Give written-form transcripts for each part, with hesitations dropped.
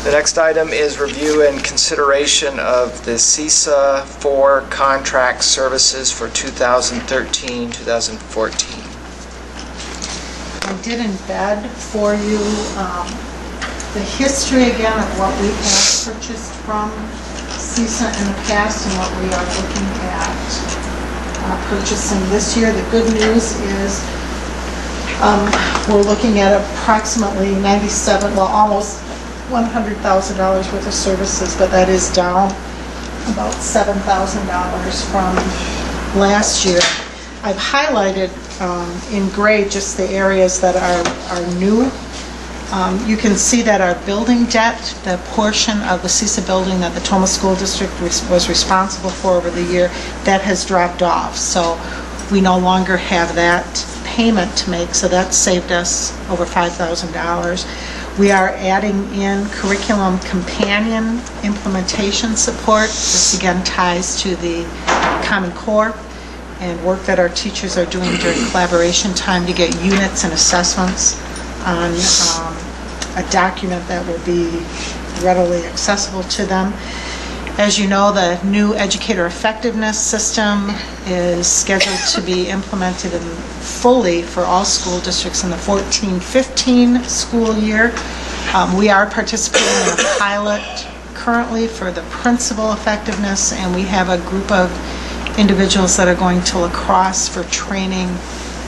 The next item is review and consideration of the CISA 4 contract services for 2013-2014. I did embed for you the history again of what we have purchased from CISA in the past and what we are looking at purchasing this year. The good news is we're looking at approximately almost $100,000 worth of services, but that is down about $7,000 from last year. I've highlighted in gray just the areas that are new. You can see that our building debt, the portion of the CISA building that the Toma School District was responsible for over the year, that has dropped off. So we no longer have that payment to make, so that saved us over $5,000. We are adding in curriculum companion implementation support. This again ties to the Common Core and work that our teachers are doing during collaboration time to get units and assessments on a document that will be readily accessible to them. As you know, the new educator effectiveness system is scheduled to be implemented fully for all school districts in the 14-15 school year. We are participating in a pilot currently for the principal effectiveness, and we have a group of individuals that are going to La Crosse for training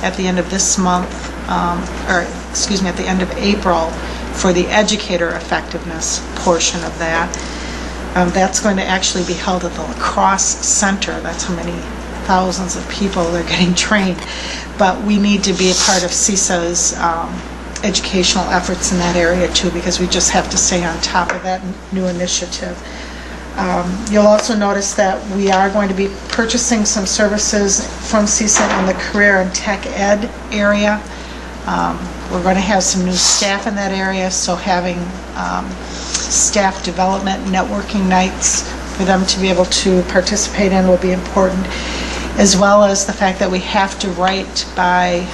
at the end of this month, at the end of April, for the educator effectiveness portion of that. That's going to actually be held at the La Crosse Center. That's how many thousands of people are getting trained. But we need to be a part of CISA's educational efforts in that area too, because we just have to stay on top of that new initiative. You'll also notice that we are going to be purchasing some services from CISA in the career and tech ed area. We're going to have some new staff in that area, so having staff development networking nights for them to be able to participate in will be important, as well as the fact that we have to write by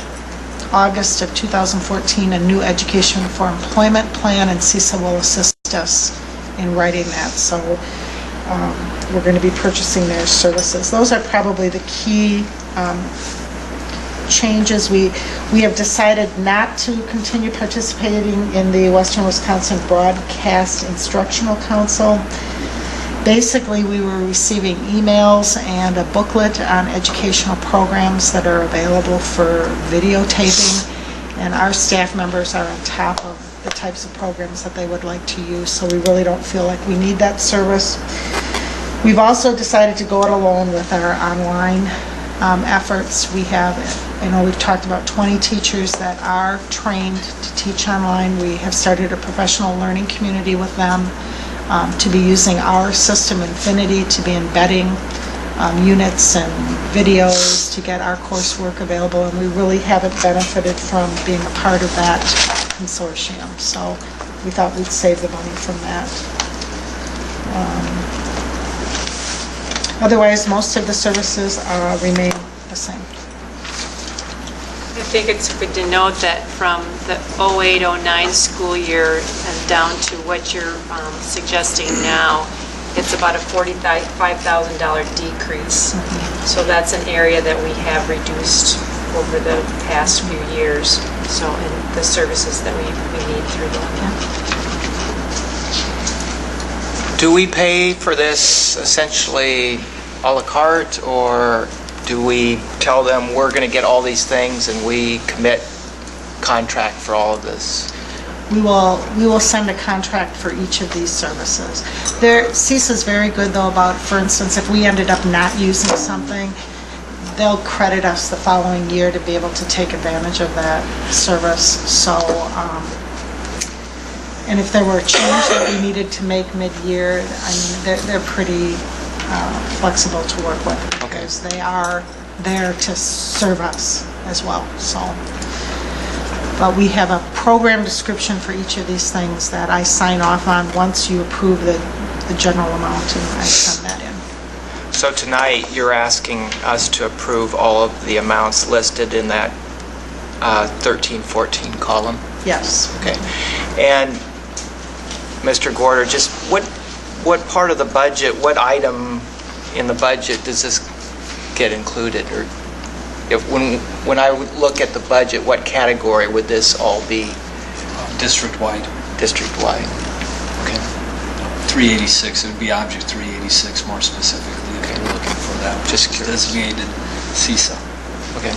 August of 2014 a new education for employment plan, and CISA will assist us in writing that. So we're going to be purchasing their services. Those are probably the key changes. We have decided not to continue participating in the Western Wisconsin Broadcast Instructional Council. Basically, we were receiving emails and a booklet on educational programs that are available for videotaping, and our staff members are on top of the types of programs that they would like to use, so we really don't feel like we need that service. We've also decided to go it alone with our online efforts. We've talked about 20 teachers that are trained to teach online. We have started a professional learning community with them to be using our system, Infinity, to be embedding units and videos to get our coursework available, and we really haven't benefited from being a part of that consortium, so we thought we'd save the money from that. Otherwise, most of the services remain the same. I think it's good to note that from the 08-09 school year and down to what you're suggesting now, it's about a $45,000 decrease. Mm-hmm. So that's an area that we have reduced over the past few years. So, and the services that we need through that. Yeah. Do we pay for this essentially a la carte, or do we tell them we're going to get all these things and we commit contract for all of this? We will send a contract for each of these services. CISA is very good though about, for instance, if we ended up not using something, they'll credit us the following year to be able to take advantage of that service. So, and if there were a change that we needed to make mid-year, I mean, they're pretty flexible to work with, because they are there to serve us as well. So, but we have a program description for each of these things that I sign off on once you approve the general amount, and I send that in. So tonight you're asking us to approve all of the amounts listed in that 13-14 column? Yes. Okay. And Mr. Gorder, just what part of the budget, what item in the budget does this get included? Or when I would look at the budget, what category would this all be? District-wide. District-wide? Okay. 386, it would be object 386 more specifically, if you're looking for that. Just curious. Designated CISA. Okay.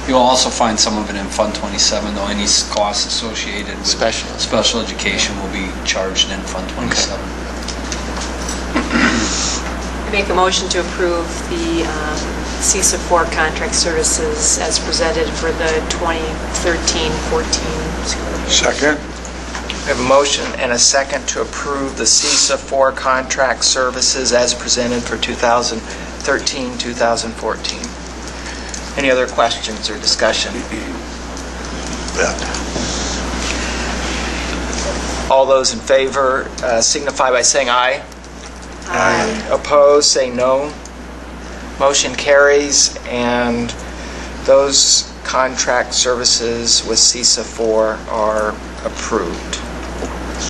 You'll also find some of it in Fund 27, though. Any costs associated with special education will be charged in Fund 27. I make a motion to approve the CISA 4 contract services as presented for the 2013-14 school year. Second. We have a motion and a second to approve the CISA 4 contract services as presented for 2013-2014. Any other questions or discussion? All those in favor signify by saying aye. Aye. Opposed, say no. Motion carries, and those contract services with CISA 4 are approved.